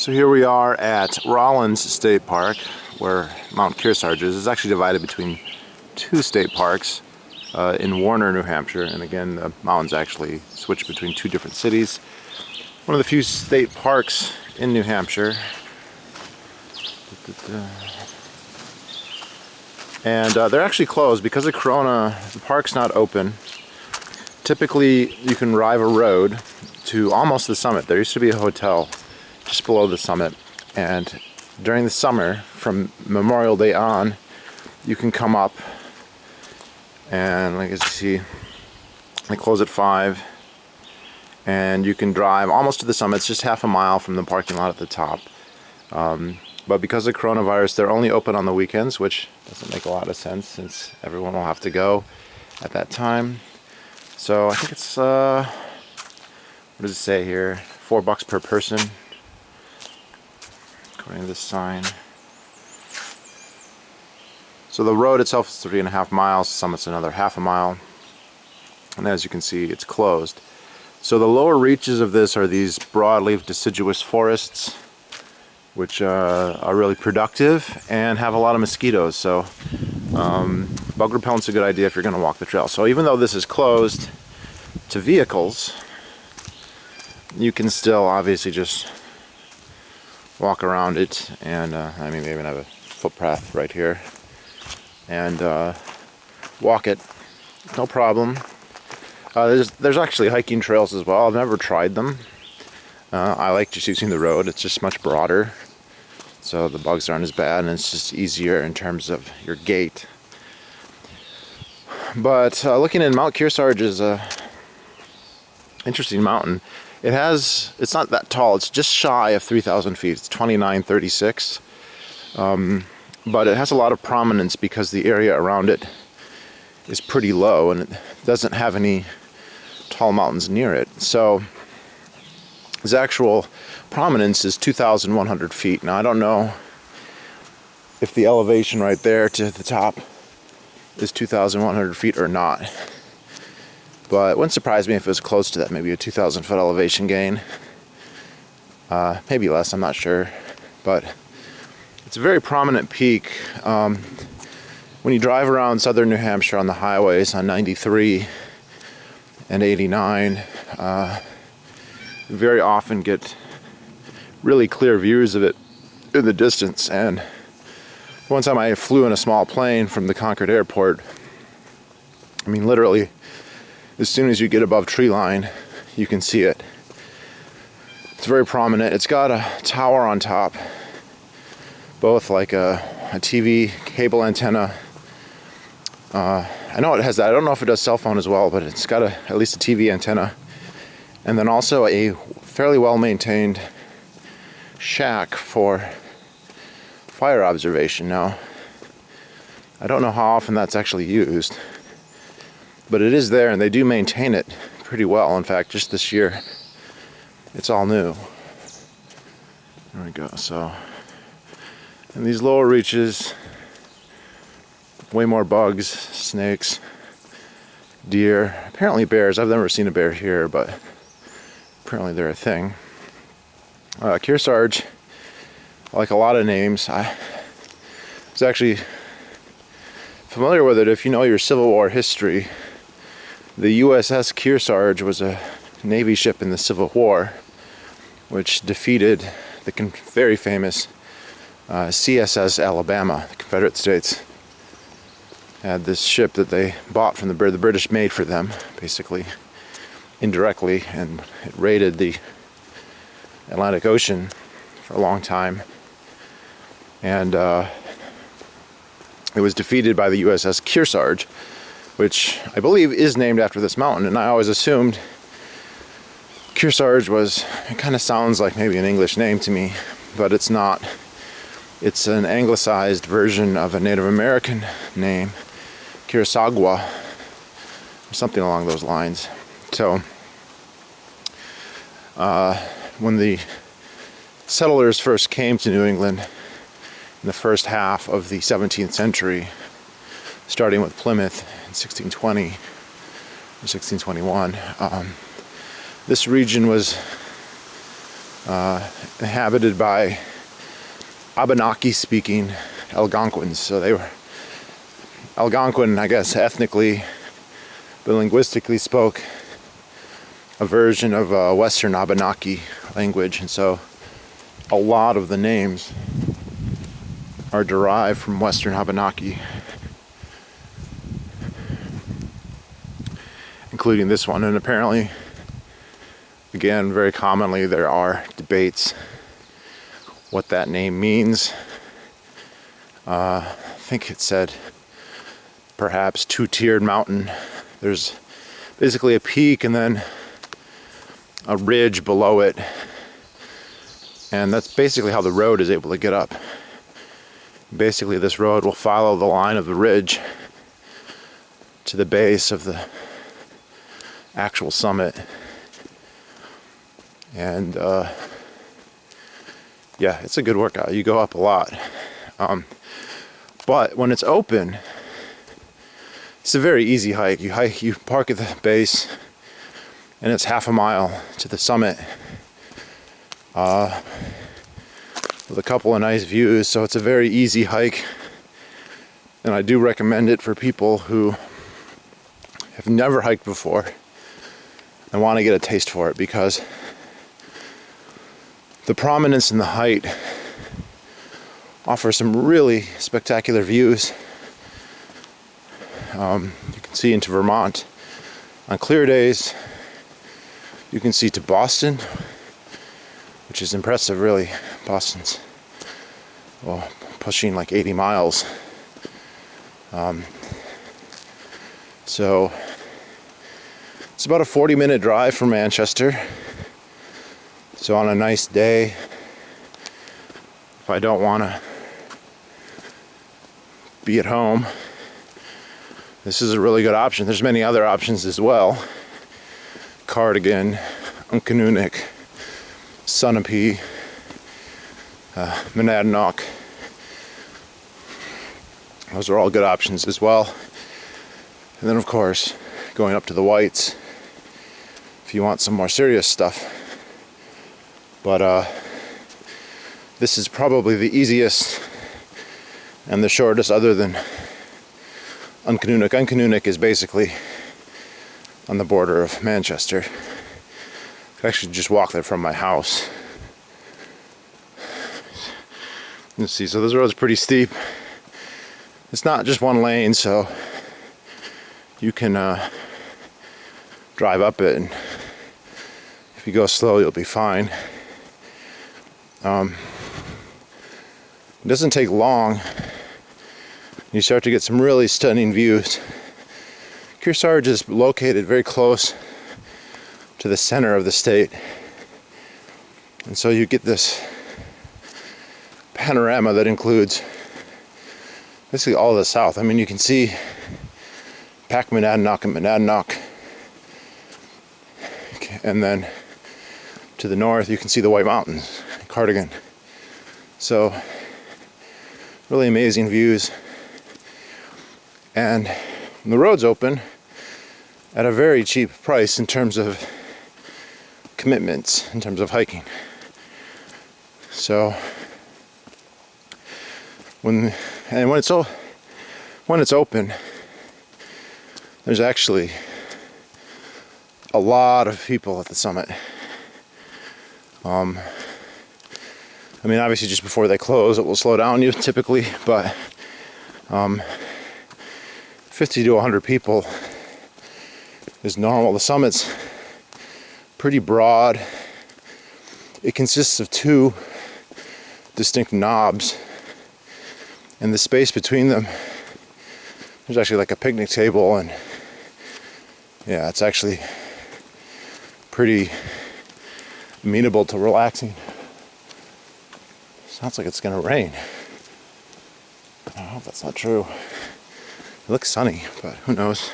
So here we are at Rollins State Park, where Mount Kearsarge is. It's actually divided between two state parks in Warner, New Hampshire. And again, the mountains actually switch between two different cities. One of the few state parks in New Hampshire. And they're actually closed because of Corona. The park's not open. Typically, you can drive a road to almost the summit. There used to be a hotel just below the summit, and during the summer, from Memorial Day on, you can come up, and like you see, they close at 5, and you can drive almost to the summit. It's just half a mile from the parking lot at the top. But because of coronavirus, they're only open on the weekends, which doesn't make a lot of sense since everyone will have to go at that time. So I think it's, what does it say here? $4 per person, according to this sign. So the road itself is 3.5 miles, the summit's another half a mile. And as you can see, it's closed. So the lower reaches of this are these broadleaf deciduous forests, which are really productive and have a lot of mosquitoes. So bug repellent's a good idea if you're going to walk the trail. So even though this is closed to vehicles, you can still obviously just walk around it, and I mean, they even have a footpath right here, and walk it, no problem. There's actually hiking trails as well. I've never tried them. I like just using the road. It's just much broader, so the bugs aren't as bad, and it's just easier in terms of your gait. But looking at Mount Kearsarge is a interesting mountain. It's not that tall. It's just shy of 3,000 feet. It's 2,936. But it has a lot of prominence because the area around it is pretty low, and it doesn't have any tall mountains near it. So its actual prominence is 2,100 feet. Now, I don't know if the elevation right there to the top is 2,100 feet or not. But it wouldn't surprise me if it was close to that, maybe a 2,000 foot elevation gain. Maybe less, I'm not sure. But it's a very prominent peak. When you drive around southern New Hampshire on the highways on 93 and 89, you very often get really clear views of it in the distance. And one time I flew in a small plane from the Concord airport. I mean, literally, as soon as you get above tree line, you can see it. It's very prominent. It's got a tower on top, both like a TV cable antenna. I know it has that. I don't know if it does cell phone as well, but it's got at least a TV antenna. And then also a fairly well-maintained shack for fire observation. Now, I don't know how often that's actually used, but it is there, and they do maintain it pretty well. In fact, just this year, it's all new. There we go. So, in these lower reaches, way more bugs, snakes, deer, apparently bears. I've never seen a bear here, but apparently they're a thing. Kearsarge, like a lot of names, I was actually familiar with it if you know your Civil War history. The USS Kearsarge was a Navy ship in the Civil War, which defeated the very famous CSS Alabama. The Confederate States had this ship that they bought from the British made for them, basically, indirectly, and it raided the Atlantic Ocean for a long time. And it was defeated by the USS Kearsarge, which I believe is named after this mountain. And I always assumed Kearsarge it kind of sounds like maybe an English name to me, but it's not. It's an anglicized version of a Native American name, Kearsarge, or something along those lines. So, when the settlers first came to New England in the first half of the 17th century, starting with Plymouth in 1620 or 1621, this region was inhabited by Abenaki-speaking Algonquins. So they were Algonquin, I guess, ethnically, but linguistically spoke a version of Western Abenaki language, and so a lot of the names are derived from Western Abenaki, including this one. And apparently, again, very commonly there are debates what that name means. I think it said perhaps two-tiered mountain. There's basically a peak and then a ridge below it, and that's basically how the road is able to get up. Basically, this road will follow the line of the ridge to the base of the actual summit. And yeah, it's a good workout. You go up a lot. But when it's open, it's a very easy hike. You park at the base, and it's half a mile to the summit with a couple of nice views. So it's a very easy hike, and I do recommend it for people who have never hiked before and want to get a taste for it, because the prominence and the height offer some really spectacular views. You can see into Vermont on clear days. You can see to Boston, which is impressive, really. Boston's pushing like 80 miles. So it's about a 40-minute drive from Manchester. So on a nice day, if I don't want to be at home, this is a really good option. There's many other options as well. Cardigan, Uncanunic, Sunapee, Monadnock. Those are all good options as well. And then, of course, going up to the Whites if you want some more serious stuff. But this is probably the easiest and the shortest, other than Uncanunic. Uncanunic is basically on the border of Manchester. I could actually just walk there from my house. Let's see, so this road's pretty steep. It's not just one lane, so you can drive up it, and if you go slow, you'll be fine. It doesn't take long. You start to get some really stunning views. Kearsarge is located very close to the center of the state, and so you get this panorama that includes basically all of the south. I mean, you can see Monadnock and Monadnock, and then to the north you can see the White Mountains, Cardigan. So really amazing views, and the road's open at a very cheap price in terms of commitments, in terms of hiking. So when it's open, there's actually a lot of people at the summit. I mean, obviously just before they close it will slow down you typically, but 50 to 100 people is normal. The summit's pretty broad. It consists of two distinct knobs, and the space between them, there's actually like a picnic table, and yeah, it's actually pretty amenable to relaxing. Sounds like it's gonna rain. I hope that's not true. It looks sunny, but who knows.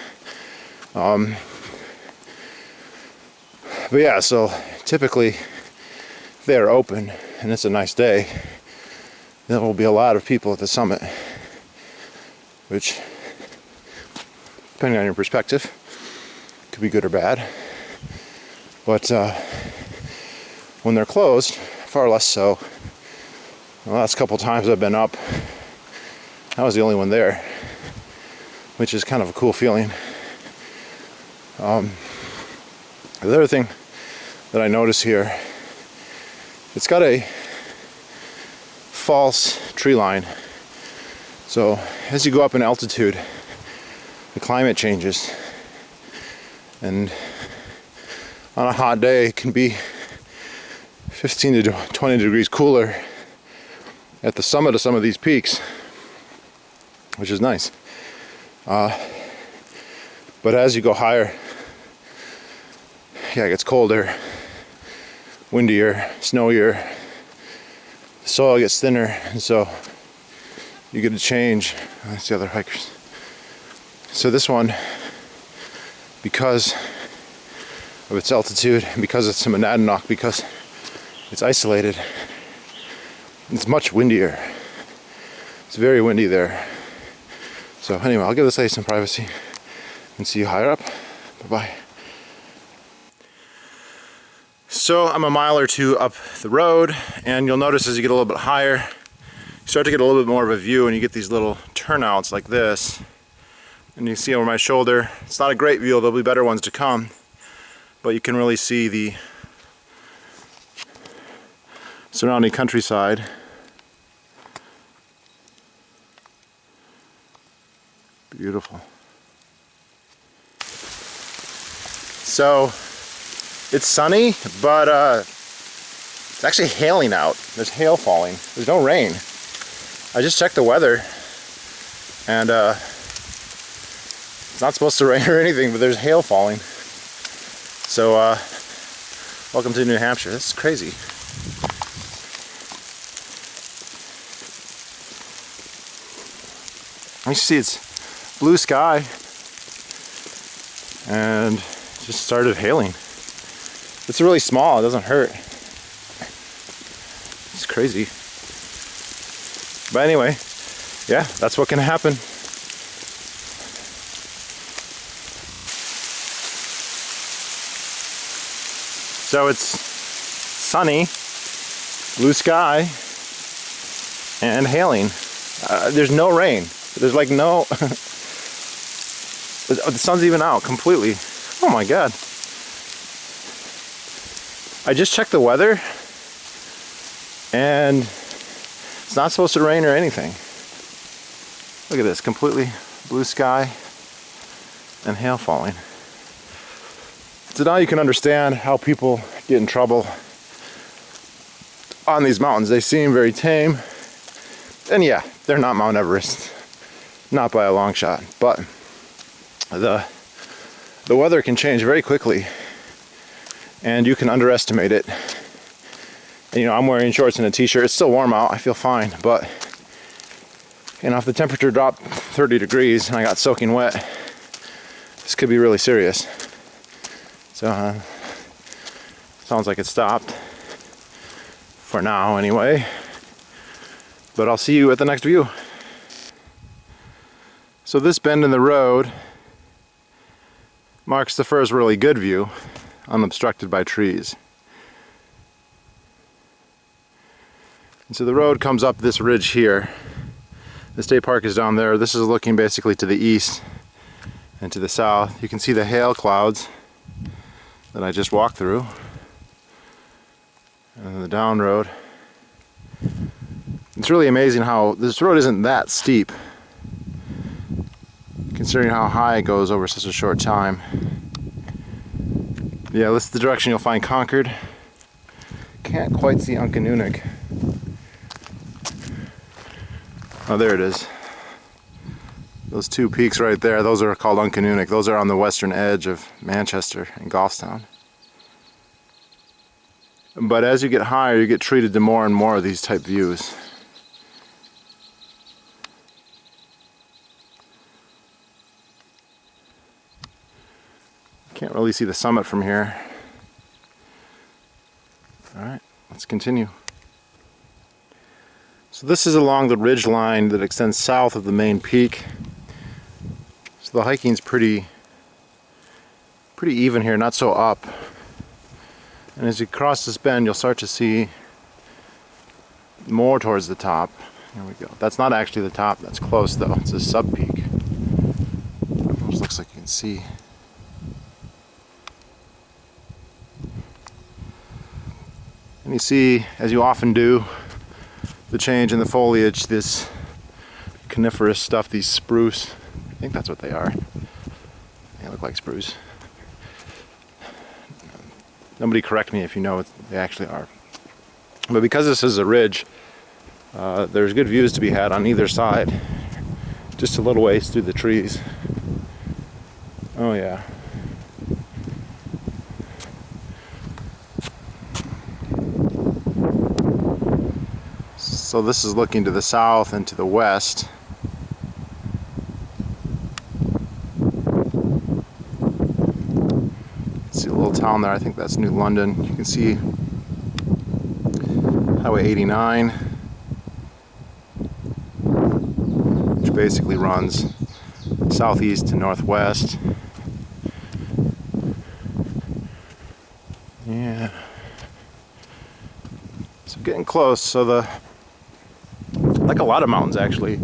But yeah, so typically if they're open and it's a nice day, there will be a lot of people at the summit, which, depending on your perspective, could be good or bad. But When they're closed, far less so. The last couple times I've been up, I was the only one there, which is kind of a cool feeling. The other thing that I notice here, it's got a false tree line. So as you go up in altitude, the climate changes, and on a hot day it can be 15 to 20 degrees cooler at the summit of some of these peaks, which is nice. But as you go higher, yeah, it gets colder, windier, snowier, the soil gets thinner, and so you get a change. That's the other hikers. So this one, because of its altitude, because it's a monadnock, because it's isolated, it's much windier. It's very windy there. So anyway, I'll give this lady some privacy and see you higher up. Bye-bye. So I'm a mile or two up the road, and you'll notice as you get a little bit higher, you start to get a little bit more of a view, and you get these little turnouts like this. And you see over my shoulder, it's not a great view, there'll be better ones to come, but you can really see the surrounding countryside. Beautiful. So it's sunny, but it's actually hailing out. There's hail falling. There's no rain. I just checked the weather, and it's not supposed to rain or anything, but there's hail falling. So welcome to New Hampshire. This is crazy. You see it's blue sky, and it just started hailing. It's really small, it doesn't hurt. It's crazy. But anyway, yeah, that's what can happen. So it's sunny, blue sky, and hailing. There's no rain. There's like no... The sun's even out completely. Oh my god. I just checked the weather, and it's not supposed to rain or anything. Look at this, completely blue sky and hail falling. So now you can understand how people get in trouble on these mountains. They seem very tame, and yeah, they're not Mount Everest, not by a long shot, but the weather can change very quickly, and you can underestimate it. And, you know, I'm wearing shorts and a t-shirt. It's still warm out, I feel fine, but you know, if the temperature dropped 30 degrees and I got soaking wet, this could be really serious. So sounds like it stopped for now anyway, but I'll see you at the next view. So this bend in the road marks the first really good view, unobstructed by trees. And so the road comes up this ridge here. The state park is down there. This is looking basically to the east and to the south. You can see the hail clouds that I just walked through. And the down road. It's really amazing how this road isn't that steep, considering how high it goes over such a short time. Yeah, this is the direction you'll find Concord. Can't quite see Uncanunic. Oh, there it is. Those two peaks right there, those are called Uncanunic. Those are on the western edge of Manchester and Goffstown. But as you get higher, you get treated to more and more of these type views. Can't really see the summit from here. Alright, let's continue. So this is along the ridge line that extends south of the main peak. So the hiking's pretty even here, not so up. And as you cross this bend, you'll start to see more towards the top. Here we go. That's not actually the top, that's close though. It's a sub-peak. Almost looks like you can see. And you see, as you often do, the change in the foliage, this coniferous stuff, these spruce. I think that's what they are. They look like spruce. Nobody correct me if you know what they actually are. But because this is a ridge, there's good views to be had on either side. Just a little ways through the trees. Oh yeah. So this is looking to the south and to the west. See a little town there, I think that's New London. You can see Highway 89, which basically runs southeast to northwest. Yeah. So getting close. So like a lot of mountains actually,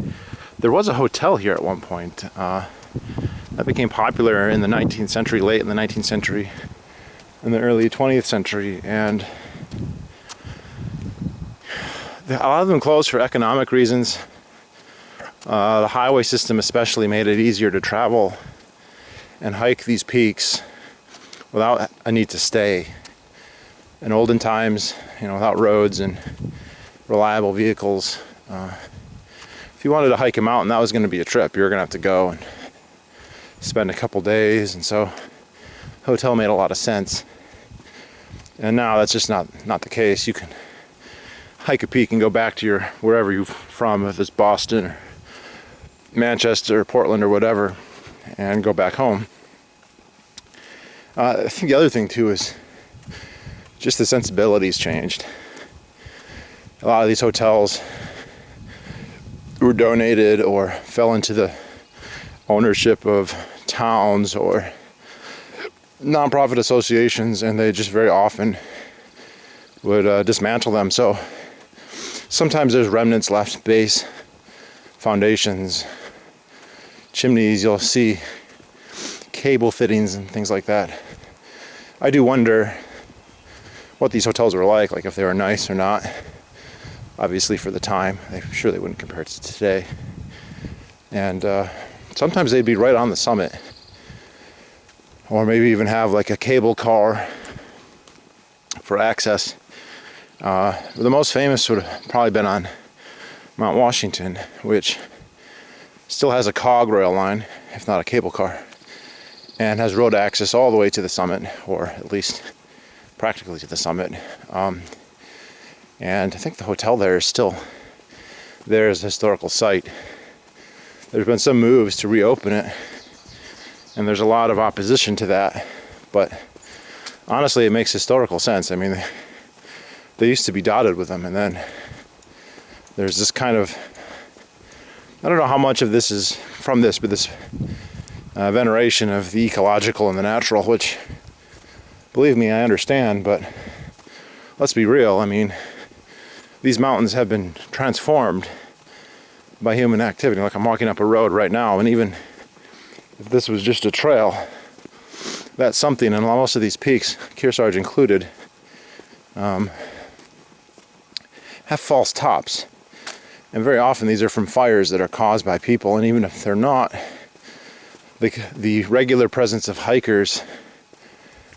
there was a hotel here at one point. That became popular in the 19th century, late in the 19th century, in the early 20th century, and a lot of them closed for economic reasons. The highway system especially made it easier to travel and hike these peaks without a need to stay. In olden times, without roads and reliable vehicles, if you wanted to hike a mountain, that was going to be a trip. You were going to have to go and spend a couple days, and so hotel made a lot of sense. And now that's just not the case. You can hike a peak and go back to wherever you're from, if it's Boston or Manchester or Portland or whatever, and go back home. I think the other thing too is just the sensibilities changed. A lot of these hotels were donated or fell into the ownership of towns or nonprofit associations, and they just very often would dismantle them. So sometimes there's remnants left, base, foundations, chimneys. You'll see cable fittings and things like that. I do wonder what these hotels were like if they were nice or not. Obviously for the time, I'm sure they wouldn't compare it to today. And sometimes they'd be right on the summit, or maybe even have like a cable car for access. The most famous would have probably been on Mount Washington, which still has a cog rail line, if not a cable car, and has road access all the way to the summit, or at least practically to the summit. And I think the hotel there is still there as a historical site. There's been some moves to reopen it, and there's a lot of opposition to that, but honestly it makes historical sense. I mean, they used to be dotted with them, and then there's this kind of, I don't know how much of this is from this, but this veneration of the ecological and the natural, which, believe me, I understand, but let's be real. I mean, these mountains have been transformed by human activity. Like, I'm walking up a road right now, and even if this was just a trail, that's something. And most of these peaks, Kearsarge included, have false tops. And very often these are from fires that are caused by people, and even if they're not, the regular presence of hikers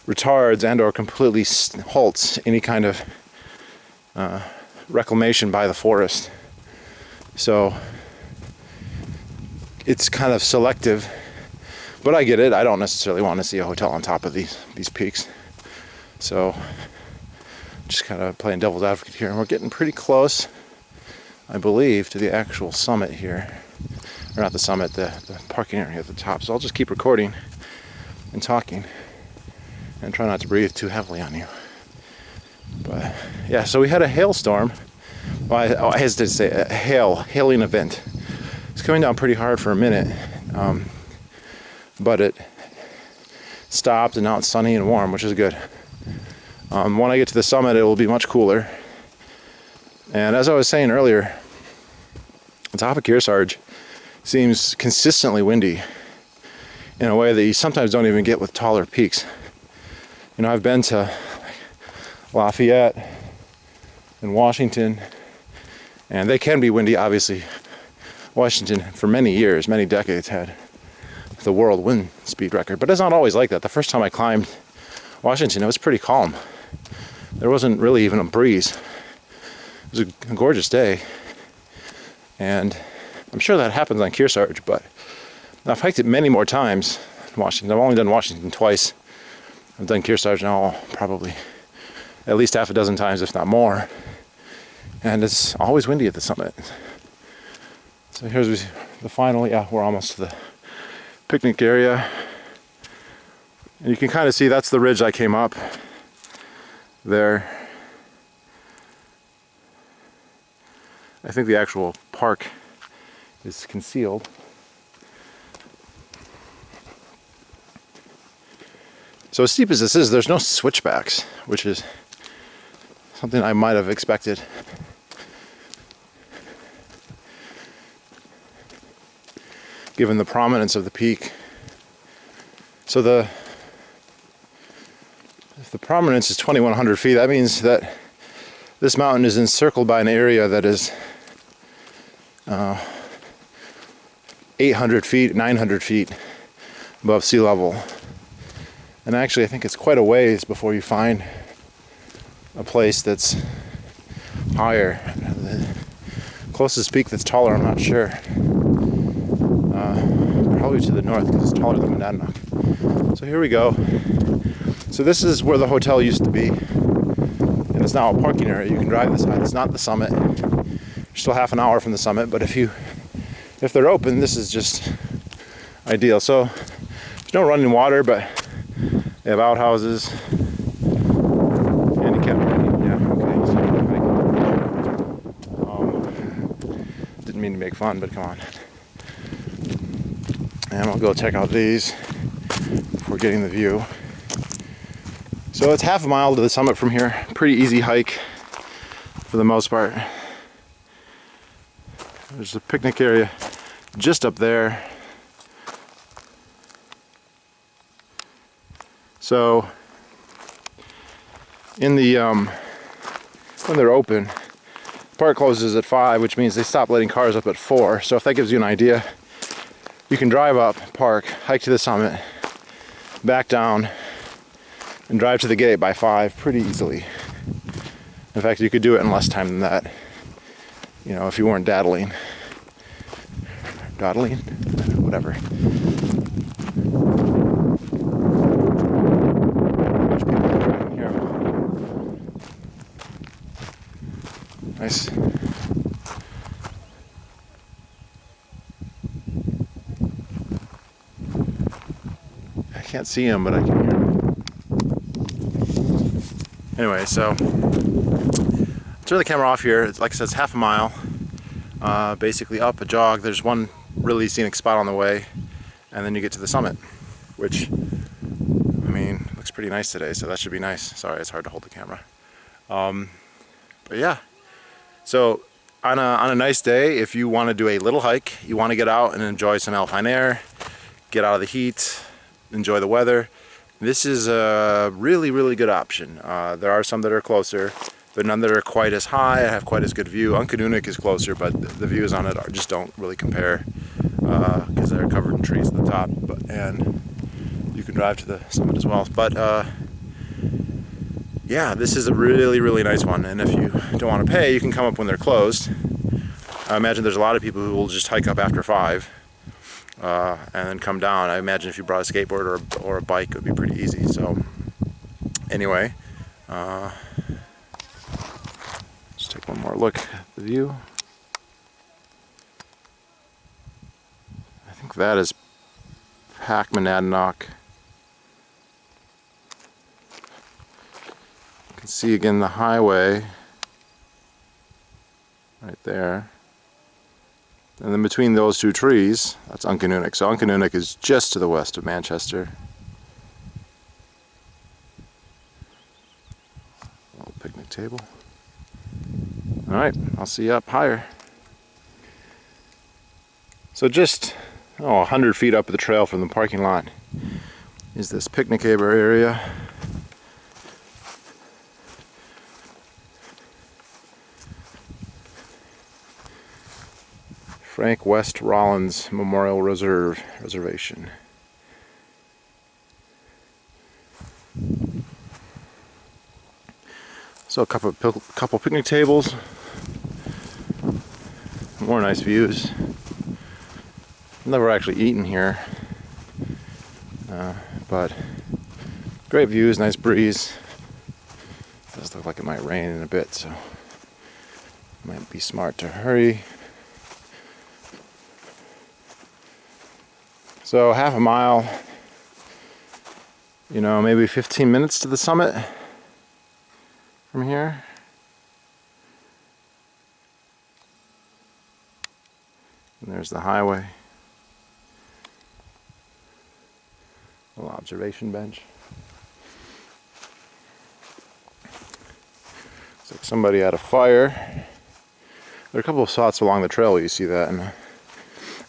retards and or completely halts any kind of reclamation by the forest. So it's kind of selective, but I get it. I don't necessarily want to see a hotel on top of these peaks. So just kind of playing devil's advocate here, and we're getting pretty close, I believe, to the actual summit here. Or not the summit, the parking area at the top. So I'll just keep recording and talking and try not to breathe too heavily on you. But yeah, so we had a hailstorm. Well, I hesitate to say a hailing event. It's coming down pretty hard for a minute, but it stopped, and now it's sunny and warm, which is good. When I get to the summit, it will be much cooler. And as I was saying earlier, the top of Kearsarge seems consistently windy in a way that you sometimes don't even get with taller peaks. You know, I've been to Lafayette and Washington, and they can be windy, obviously. Washington, for many years, many decades, had the world wind speed record, but it's not always like that. The first time I climbed Washington, it was pretty calm. There wasn't really even a breeze. It was a gorgeous day, and I'm sure that happens on Kearsarge, but I've hiked it many more times in Washington. I've only done Washington twice. I've done Kearsarge now probably at least half a dozen times, if not more, and it's always windy at the summit. So here's the final, yeah, we're almost to the picnic area. And you can kind of see that's the ridge I came up there. I think the actual park is concealed. So as steep as this is, there's no switchbacks, which is something I might have expected. Given the prominence of the peak. So if the prominence is 2,100 feet, that means that this mountain is encircled by an area that is 800 feet, 900 feet above sea level. And actually, I think it's quite a ways before you find a place that's higher. The closest peak that's taller, I'm not sure. Probably to the north because it's taller than Monadnock. So here we go. So this is where the hotel used to be, and it's now a parking area. You can drive this side. It's not the summit. You're still half an hour from the summit, but if they're open, this is just ideal. So there's no running water, but they have outhouses. Handicap parking. Yeah, okay. So didn't mean to make fun, but come on. And we'll go check out these before getting the view. So it's half a mile to the summit from here. Pretty easy hike for the most part. There's a picnic area just up there. So in the when they're open, the park closes at 5, which means they stop letting cars up at 4. So if that gives you an idea, you can drive up, park, hike to the summit, back down, and drive to the gate by 5 pretty easily. In fact, you could do it in less time than that, you know, if you weren't dawdling, whatever. There's people driving here. Nice. I can't see him, but I can hear him. Anyway, so turn the camera off here. It's, like I said, it's half a mile, basically up a jog. There's one really scenic spot on the way, and then you get to the summit, which, I mean, looks pretty nice today, so that should be nice. Sorry, it's hard to hold the camera. But yeah, so on a nice day, if you want to do a little hike, you want to get out and enjoy some alpine air, get out of the heat, enjoy the weather, this is a really, really good option. There are some that are closer, but none that are quite as high, have quite as good view. Uncanunock is closer, but the views on it just don't really compare because they're covered in trees at the top, and you can drive to the summit as well. But yeah, this is a really, really nice one, and if you don't want to pay, you can come up when they're closed. I imagine there's a lot of people who will just hike up after 5 and then come down. I imagine if you brought a skateboard or a bike, it would be pretty easy. So anyway, just take one more look at the view. I think that is Pack Monadnock. You can see again the highway right there. And then between those two trees, that's Uncanunock. So Uncanunock is just to the west of Manchester. picnic table. All right, I'll see you up higher. So just 100 feet up the trail from the parking lot is this picnic table area. Frank West Rollins Memorial Reservation. So a couple picnic tables, more nice views. Never actually eaten here, but great views, nice breeze. Does look like it might rain in a bit, so might be smart to hurry. So half a mile, maybe 15 minutes to the summit from here. And there's the highway. Little observation bench. Looks like somebody had a fire. There are a couple of spots along the trail where you see that, and I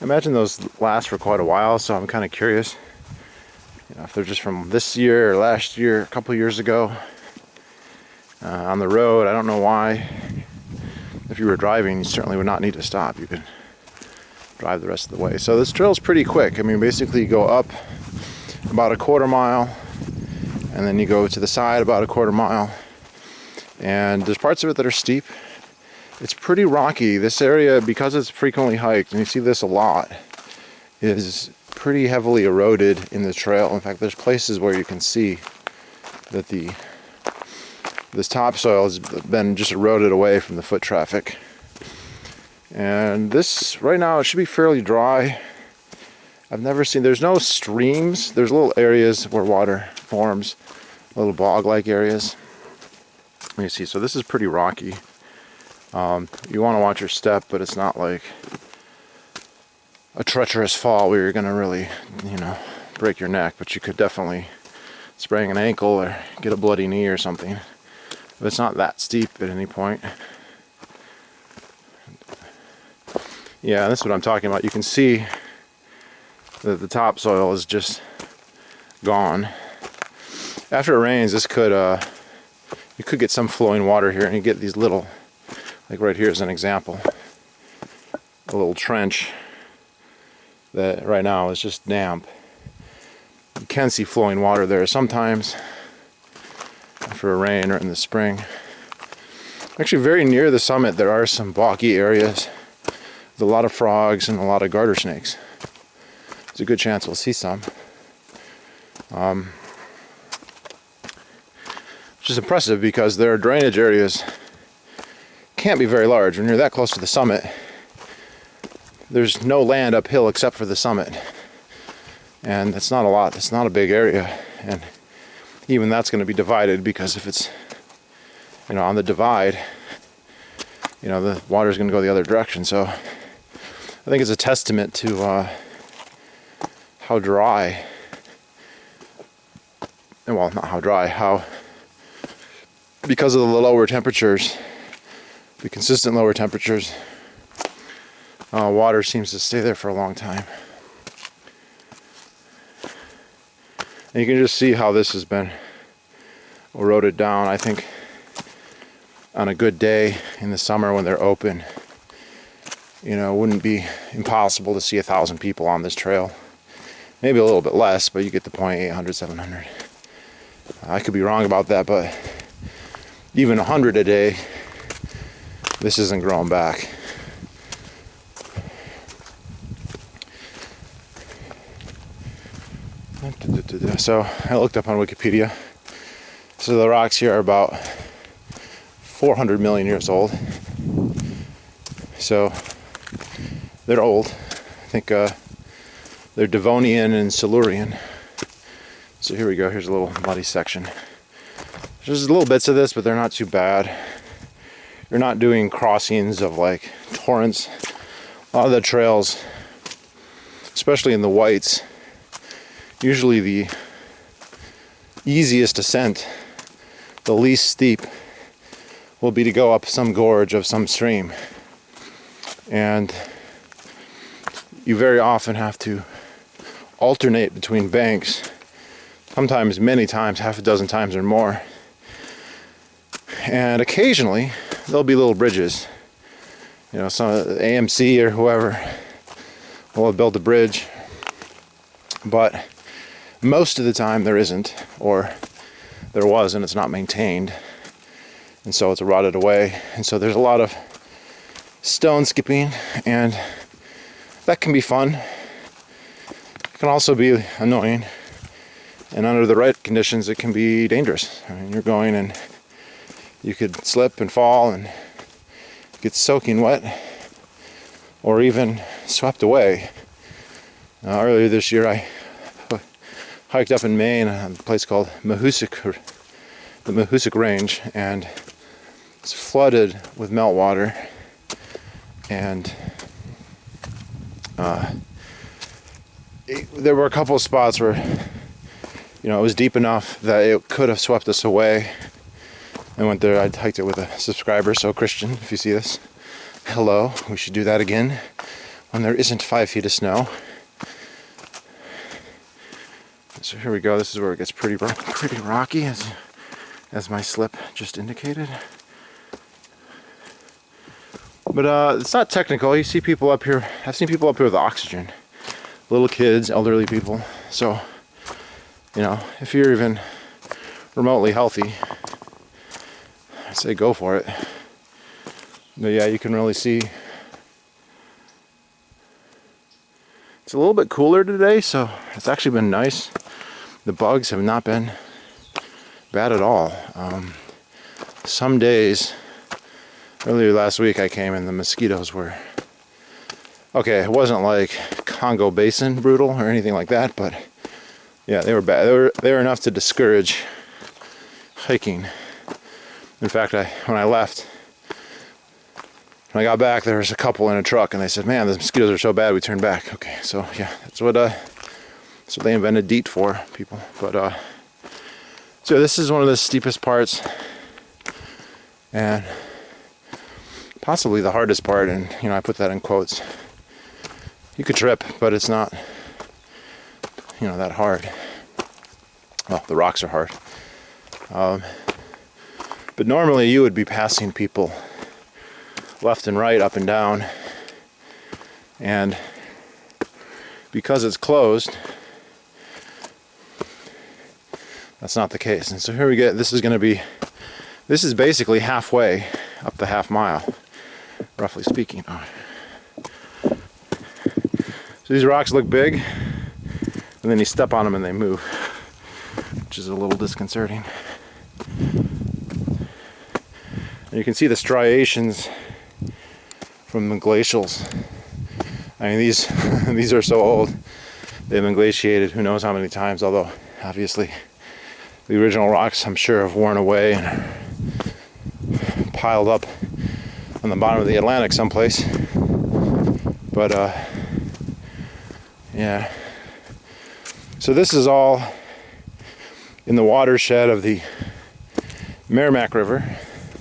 imagine those last for quite a while, so I'm kind of curious, if they're just from this year or last year, a couple of years ago. On the road, I don't know why. If you were driving, you certainly would not need to stop. You could drive the rest of the way. So this trail's pretty quick. I mean, basically you go up about a quarter mile, and then you go to the side about a quarter mile. And there's parts of it that are steep. It's pretty rocky. This area, because it's frequently hiked, and you see this a lot, is pretty heavily eroded in the trail. In fact, there's places where you can see that this topsoil has been just eroded away from the foot traffic. And this, right now, it should be fairly dry. I've never seen, there's no streams. There's little areas where water forms, little bog-like areas. Let me see, so this is pretty rocky. You want to watch your step, but it's not like a treacherous fall where you're going to really, break your neck. But you could definitely sprain an ankle or get a bloody knee or something. But it's not that steep at any point. Yeah, that's what I'm talking about. You can see that the topsoil is just gone. After it rains, this could you could get some flowing water here, and you get these little, like right here is an example, a little trench that right now is just damp. You can see flowing water there sometimes after a rain or in the spring. Actually, very near the summit, there are some boggy areas with a lot of frogs and a lot of garter snakes. There's a good chance we'll see some. Which is impressive because their drainage areas can't be very large. When you're that close to the summit, there's no land uphill except for the summit. And that's not a lot, it's not a big area. And even that's going to be divided, because if it's, on the divide, the water's going to go the other direction. So I think it's a testament to how dry, well, not how dry, how, because of the lower temperatures, the consistent lower temperatures, water seems to stay there for a long time. And you can just see how this has been eroded down. I think on a good day in the summer when they're open, it wouldn't be impossible to see 1,000 people on this trail. Maybe a little bit less, but you get the point, 800, 700. I could be wrong about that, but even 100 a day, this isn't growing back. So I looked up on Wikipedia. So the rocks here are about 400 million years old. So they're old. I think they're Devonian and Silurian. So here we go. Here's a little muddy section. There's little bits of this, but they're not too bad. You're not doing crossings of like torrents. A lot of the trails, especially in the whites, usually the easiest ascent, the least steep, will be to go up some gorge of some stream. And you very often have to alternate between banks, sometimes many times, half a dozen times or more. And occasionally there'll be little bridges. You know, some AMC or whoever will have built a bridge, but most of the time there isn't, or there was and it's not maintained, and so it's rotted away. And so there's a lot of stone skipping, and that can be fun. It can also be annoying, and under the right conditions it can be dangerous. I mean, you're going and you could slip and fall and get soaking wet, or even swept away. Earlier this year I hiked up in Maine, a place called the Mahoosuc Range, and it's flooded with meltwater. And there were a couple of spots where, you know, it was deep enough that it could have swept us away. I went there, I hiked it with a subscriber, so Christian, if you see this, hello, we should do that again when there isn't 5 feet of snow. So here we go, this is where it gets pretty rocky, as my slip just indicated. But it's not technical. You see people up here, I've seen people up here with oxygen, little kids, elderly people. So, you know, if you're even remotely healthy, I'd say go for it. But yeah, you can really see it's a little bit cooler today, so it's actually been nice. The bugs have not been bad at all. Some days, earlier last week I came and the mosquitoes were, okay, it wasn't like Congo Basin brutal or anything like that, but yeah, they were bad. They were enough to discourage hiking. In fact, when I left, when I got back, there was a couple in a truck, and they said, "Man, the mosquitoes are so bad, we turned back." Okay, so yeah, that's what they invented DEET for, people. But so this is one of the steepest parts, and possibly the hardest part. And you know, I put that in quotes. You could trip, but it's not, you know, that hard. Well, the rocks are hard. But normally you would be passing people left and right, up and down. And because it's closed, that's not the case. And so here we get, this is basically halfway up the half mile, roughly speaking. So these rocks look big, and then you step on them and they move, which is a little disconcerting. And you can see the striations from the glacials. I mean, these are so old. They've been glaciated who knows how many times, although obviously the original rocks, I'm sure, have worn away and are piled up on the bottom of the Atlantic someplace. But yeah. So this is all in the watershed of the Merrimack River.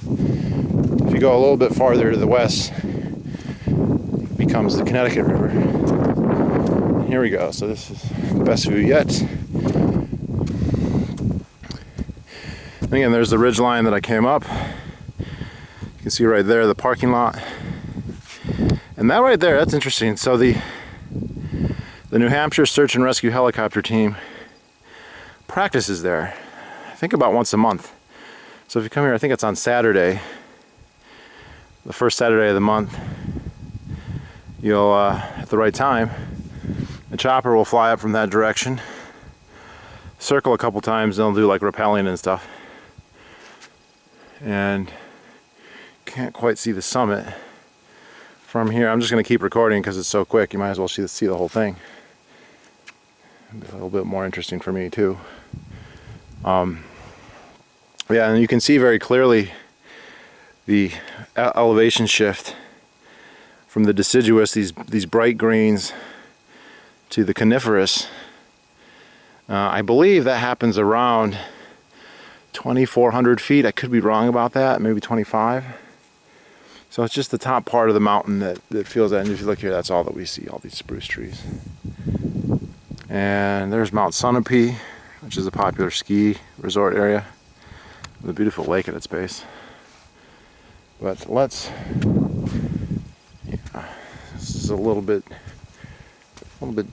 If you go a little bit farther to the west, it becomes the Connecticut River. And here we go. So this is the best view yet. And again, there's the ridge line that I came up. You can see right there the parking lot. And that right there, that's interesting. So the New Hampshire Search and Rescue Helicopter Team practices there, I think about once a month. So if you come here, I think it's on Saturday, the first Saturday of the month, you'll, at the right time, the chopper will fly up from that direction, circle a couple times, and they'll do like rappelling and stuff. And can't quite see the summit from here. I'm just going to keep recording because it's so quick. You might as well see the whole thing. It'll be a little bit more interesting for me too. Yeah, and you can see very clearly the elevation shift from the deciduous, these bright greens, to the coniferous. I believe that happens around 2,400 feet. I could be wrong about that, maybe 25. So it's just the top part of the mountain that feels that. And if you look here, that's all that we see, all these spruce trees. And there's Mount Sunapee, which is a popular ski resort area with a beautiful lake at its base. But let's, yeah, this is a little bit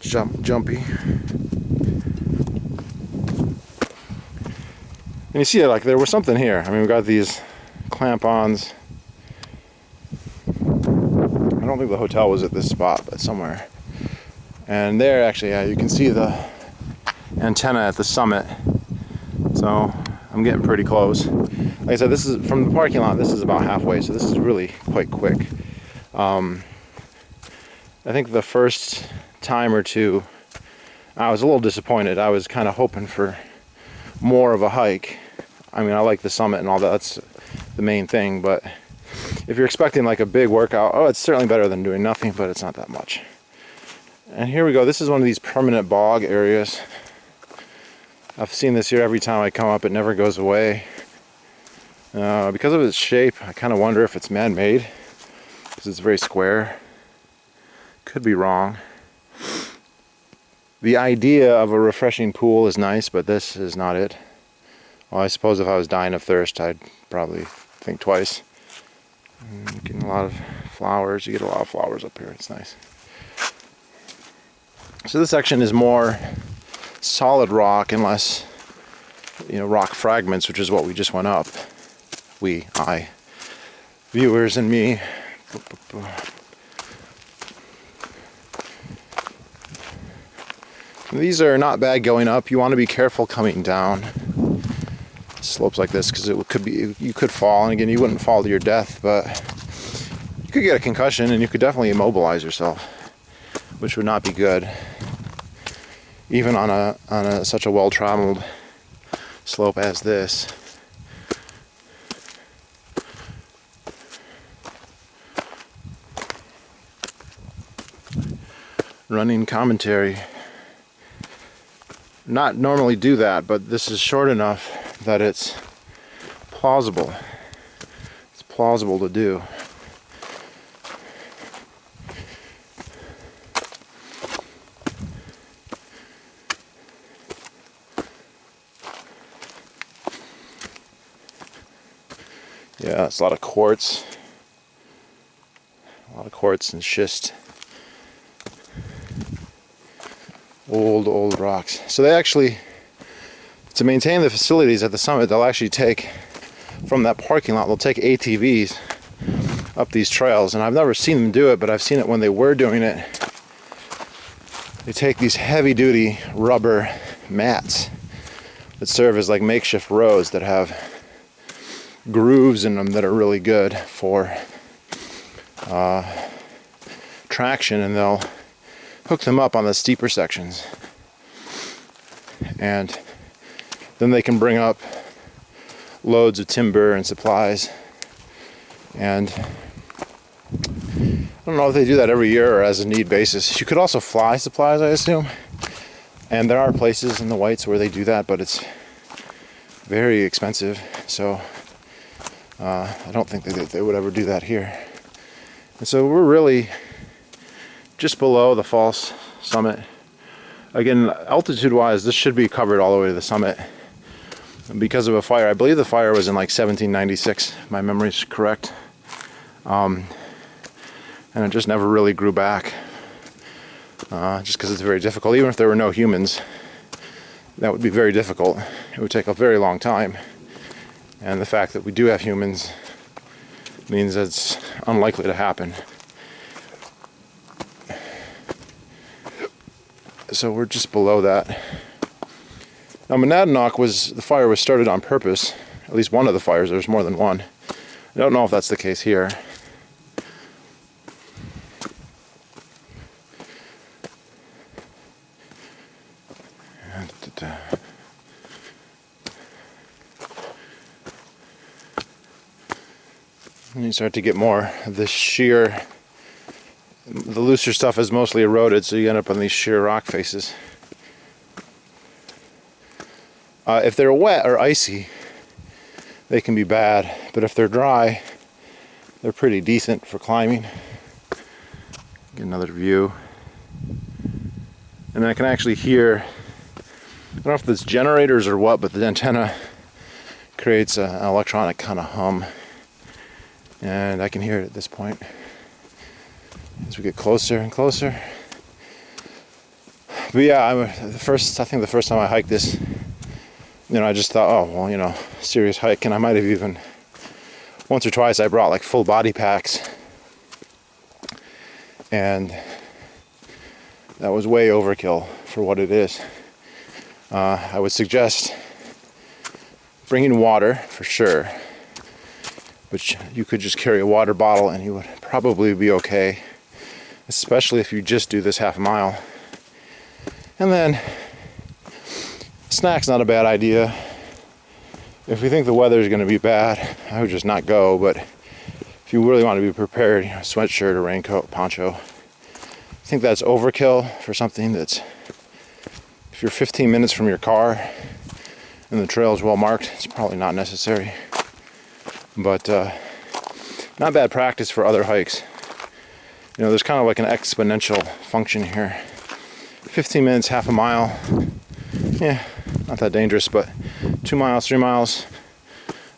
jumpy. And you see, like, there was something here. I mean, we got these clamp-ons. I don't think the hotel was at this spot, but somewhere. And there, actually, yeah, you can see the antenna at the summit. So I'm getting pretty close. Like I said, this is from the parking lot. This is about halfway, so this is really quite quick. I think the first time or two, I was a little disappointed. I was kind of hoping for more of a hike. I mean, I like the summit and all that. That's the main thing. But if you're expecting like a big workout, oh, it's certainly better than doing nothing, but it's not that much. And here we go. This is one of these permanent bog areas. I've seen this here every time I come up. It never goes away. Because of its shape, I kind of wonder if it's man-made, because it's very square. Could be wrong. The idea of a refreshing pool is nice, but this is not it. Well, I suppose if I was dying of thirst, I'd probably think twice. Getting a lot of flowers. You get a lot of flowers up here. It's nice. So this section is more solid rock and less, rock fragments, which is what we just went up. I, viewers and me. These are not bad going up. You want to be careful coming down slopes like this, because you could fall, and again, you wouldn't fall to your death, but you could get a concussion, and you could definitely immobilize yourself, which would not be good, even on such a well-traveled slope as this. Running commentary. Not normally do that, but this is short enough that it's plausible. It's plausible to do. Yeah, it's a lot of quartz. A lot of quartz and schist. Old rocks. So they actually, to maintain the facilities at the summit, they'll actually take from that parking lot, they'll take ATVs up these trails. And I've never seen them do it, but I've seen it when they were doing it. They take these heavy duty rubber mats that serve as like makeshift roads that have grooves in them that are really good for traction, and they'll hook them up on the steeper sections, and then they can bring up loads of timber and supplies. And I don't know if they do that every year or as a need basis. You could also fly supplies, I assume, and there are places in the Whites where they do that, but it's very expensive, so I don't think they would ever do that here. And so we're really just below the false summit. Again, altitude-wise, this should be covered all the way to the summit. And because of a fire, I believe the fire was in like 1796, if my memory's correct. And it just never really grew back, just because it's very difficult. Even if there were no humans, that would be very difficult. It would take a very long time. And the fact that we do have humans means that it's unlikely to happen. So we're just below that. Now Monadnock the fire was started on purpose. At least one of the fires, there's more than one. I don't know if that's the case here. And you start to get more of this sheer. The looser stuff is mostly eroded, so you end up on these sheer rock faces. If they're wet or icy, they can be bad, but if they're dry, they're pretty decent for climbing. Get another view. And I can actually hear, I don't know if it's generators or what, but the antenna creates an electronic kind of hum. And I can hear it at this point as we get closer and closer. But yeah, I think the first time I hiked this, I just thought, oh, well, serious hike. And I might have even, once or twice, I brought like full body packs. And that was way overkill for what it is. I would suggest bringing water for sure. But you could just carry a water bottle and you would probably be okay. Especially if you just do this half a mile. And then, snack's not a bad idea. If you think the weather is going to be bad, I would just not go. But if you really want to be prepared, sweatshirt or raincoat, poncho. I think that's overkill for something that's, if you're 15 minutes from your car and the trail is well marked, it's probably not necessary. But not bad practice for other hikes. There's kind of like an exponential function here. 15 minutes, half a mile, yeah, not that dangerous, but 2 miles, 3 miles,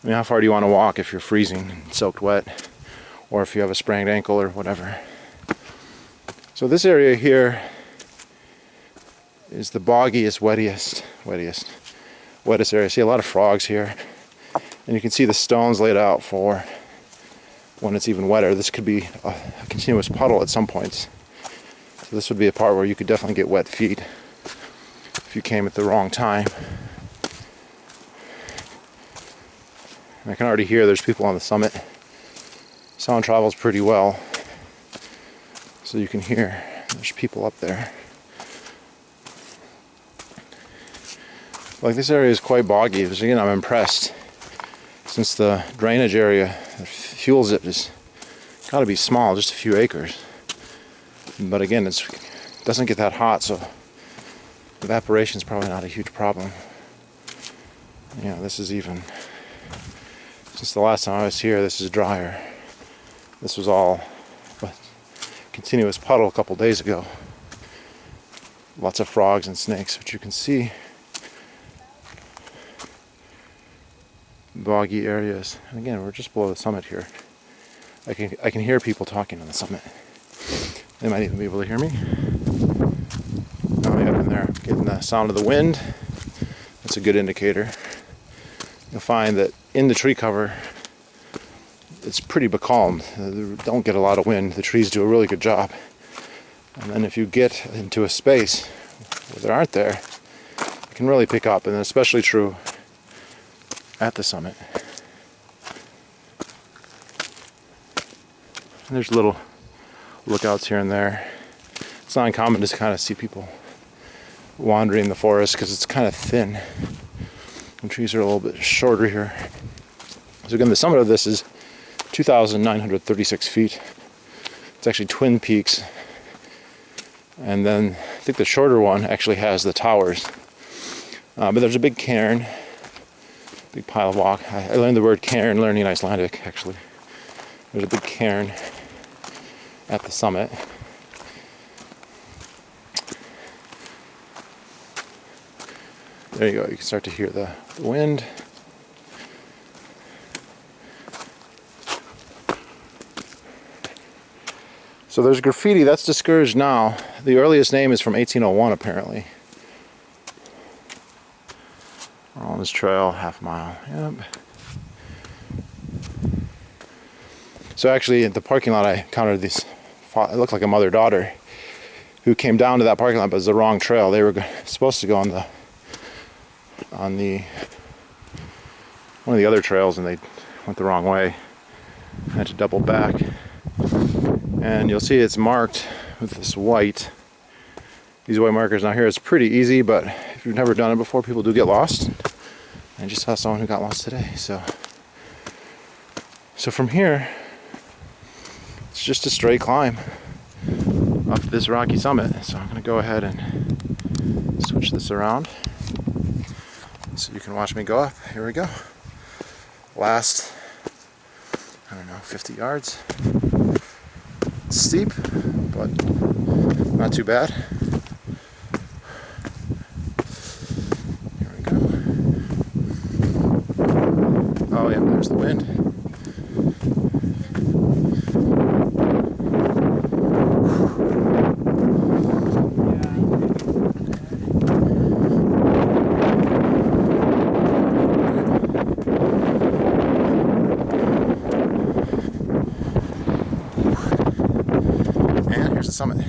how far do you want to walk if you're freezing and soaked wet, or if you have a sprained ankle or whatever. So this area here is the boggiest, wettest area. I see a lot of frogs here, and you can see the stones laid out for when it's even wetter. This could be a continuous puddle at some points. So this would be a part where you could definitely get wet feet if you came at the wrong time. And I can already hear there's people on the summit. Sound travels pretty well, so you can hear there's people up there. Like, this area is quite boggy. Again, I'm impressed, since the drainage area that fuels it is got to be small, just a few acres. But again, it doesn't get that hot, so evaporation is probably not a huge problem. This is even, since the last time I was here, this is drier. This was all a continuous puddle a couple days ago. Lots of frogs and snakes, which you can see. Boggy areas. And again, we're just below the summit here. I can hear people talking on the summit. They might even be able to hear me. Oh yeah, and they're getting the sound of the wind. That's a good indicator. You'll find that in the tree cover, it's pretty becalmed. They don't get a lot of wind. The trees do a really good job. And then if you get into a space where there aren't there, it can really pick up, and especially true at the summit. And there's little lookouts here and there. It's not uncommon to kind of see people wandering the forest because it's kind of thin. The trees are a little bit shorter here. So again, the summit of this is 2,936 feet. It's actually twin peaks. And then I think the shorter one actually has the towers. But there's a big cairn, big pile of rock. I learned the word cairn learning Icelandic, actually. There's a big cairn at the summit. There you go, you can start to hear the wind. So there's graffiti, that's discouraged now. The earliest name is from 1801 apparently. Rollins Trail, half mile, yep. So actually at the parking lot I encountered this, it looked like a mother-daughter who came down to that parking lot, but it was the wrong trail. They were supposed to go on one of the other trails, and they went the wrong way. I had to double back. And you'll see it's marked with this white. These white markers. Now here it's pretty easy, but if you've never done it before, people do get lost. I just saw someone who got lost today. So from here, it's just a straight climb up this rocky summit. So I'm going to go ahead and switch this around so you can watch me go up. Here we go. last, I don't know, 50 yards. It's steep, but not too bad. Here we go. Oh yeah, there's the wind. And here's the summit.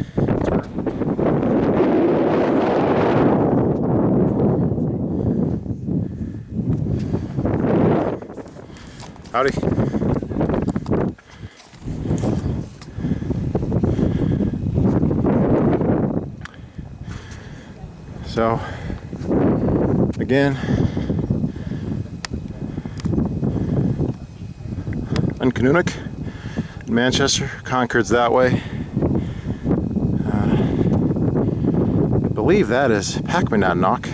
Howdy. So, again, Uncanunic, Manchester, Concord's that way. I believe that is Packmanadnock.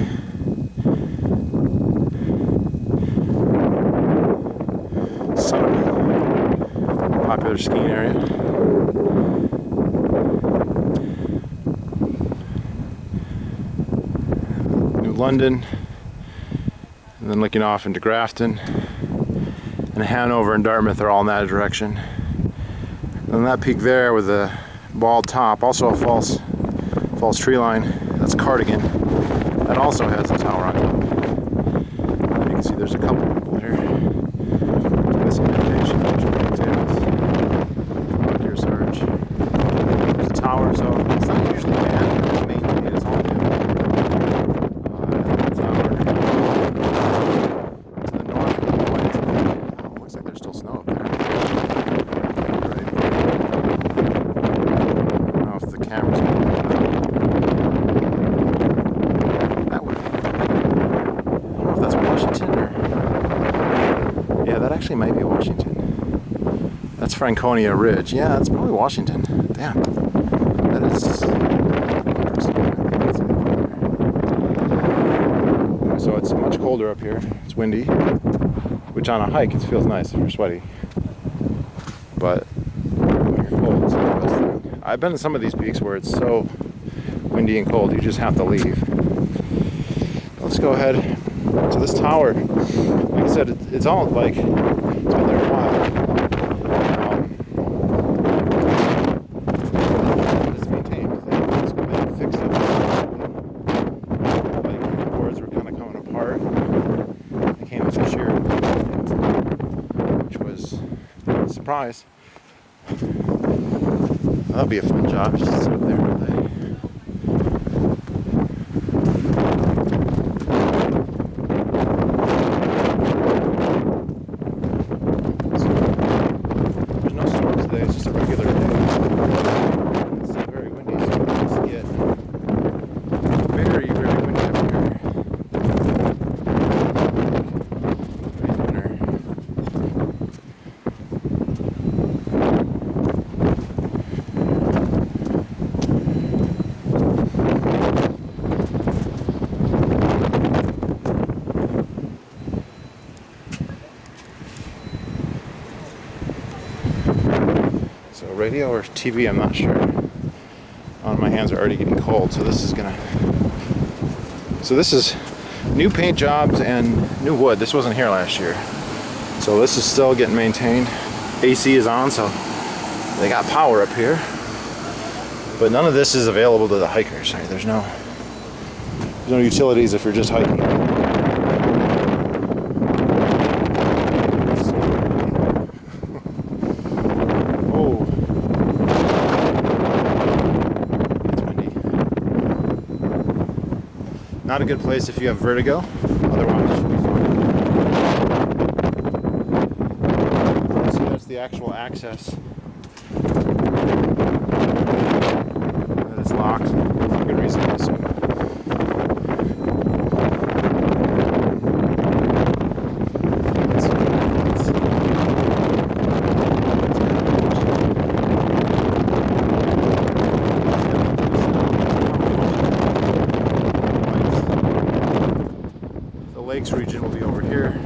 Popular skiing area. New London, and then looking off into Grafton, and Hanover and Dartmouth are all in that direction. And that peak there with the bald top, also a false tree line, that's Cardigan. That also has a tower on top. You can see there's a couple people here. This invitation, Kearsarge. There's a tower, so it's not usually bad. It's maintained, it's all new. Tower. To the north, looks like there's still snow up there. Right. I don't know if the camera's going to that way. I don't know if that's Washington or... Yeah, that actually might be Washington. That's Franconia Ridge. Yeah, that's probably Washington. Damn. That is interesting. So it's much colder up here. It's windy, which on a hike it feels nice if you're sweaty. But when you're cold, it's not the best thing. I've been to some of these peaks where it's so windy and cold you just have to leave. Let's go ahead to this tower. Like I said, it's all like, it's been there a while. It's maintained. It's been fixed up. Like, the boards were kind of coming apart. They came with a shear, which was a surprise. That'll be a fun job, just to sit up there all day. It's just a regular day. It's very windy, so it's get very, very windy up here. Winter. So radio or TV, I'm not sure. My hands are already getting cold, so this is gonna... So this is new paint jobs and new wood. This wasn't here last year. So this is still getting maintained. AC is on, so they got power up here. But none of this is available to the hikers. Right? There's no utilities if you're just hiking. Not a good place if you have vertigo, otherwise it should be fine. See, that's the actual access. And it's locked for good reason, I assume. Lakes region will be over here.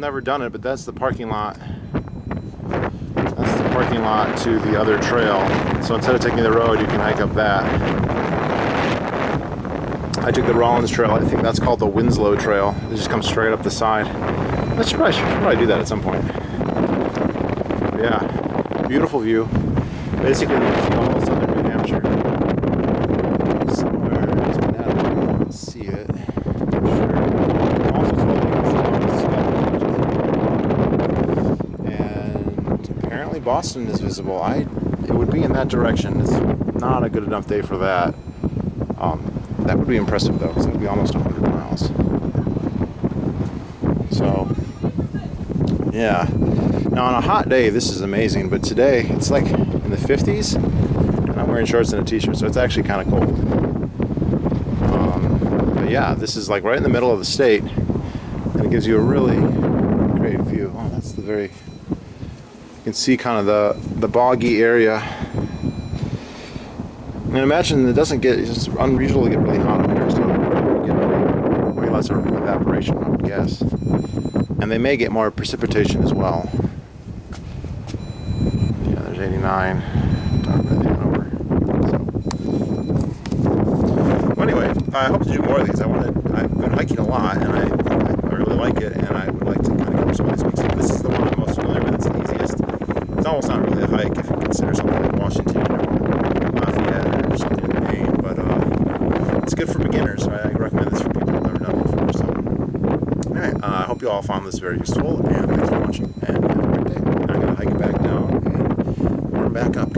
never done it, but that's the parking lot. That's the parking lot to the other trail. So instead of taking the road, you can hike up that. I took the Rollins Trail. I think that's called the Winslow Trail. It just comes straight up the side. I should probably do that at some point. But yeah, beautiful view. Basically, you can see all of southern New Hampshire. Somewhere, there's an ad, I don't see it. Sure. I'm also told you can see and apparently Boston is visible. It would be in that direction. It's not a good enough day for that. That would be impressive though, because it would be almost 100 miles. So, yeah. Now on a hot day, this is amazing, but today it's like in the 50s, and I'm wearing shorts and a t-shirt, so it's actually kind of cold. But yeah, this is like right in the middle of the state, and it gives you a really great view. Oh, that's the very, you can see kind of the boggy area. And imagine it doesn't get, it's unusual to get really hot up here, so you get way less evaporation, I would guess. And they may get more precipitation as well. Yeah, there's 89. Talk about that over. So. Well, anyway, I hope to do more of these. I've been hiking a lot, and I really like it, and I would like to kind of cover some of these weeks. This is the one I'm most familiar with. It's the easiest. It's almost not really a hike if you consider something like Washington or Lafayette or something in Maine, but it's good for beginners. So I recommend this for people who've never done it before. So, anyway, I hope you all found this very useful, and thanks for watching, and have a great day. I'm going to hike back down and warm back up.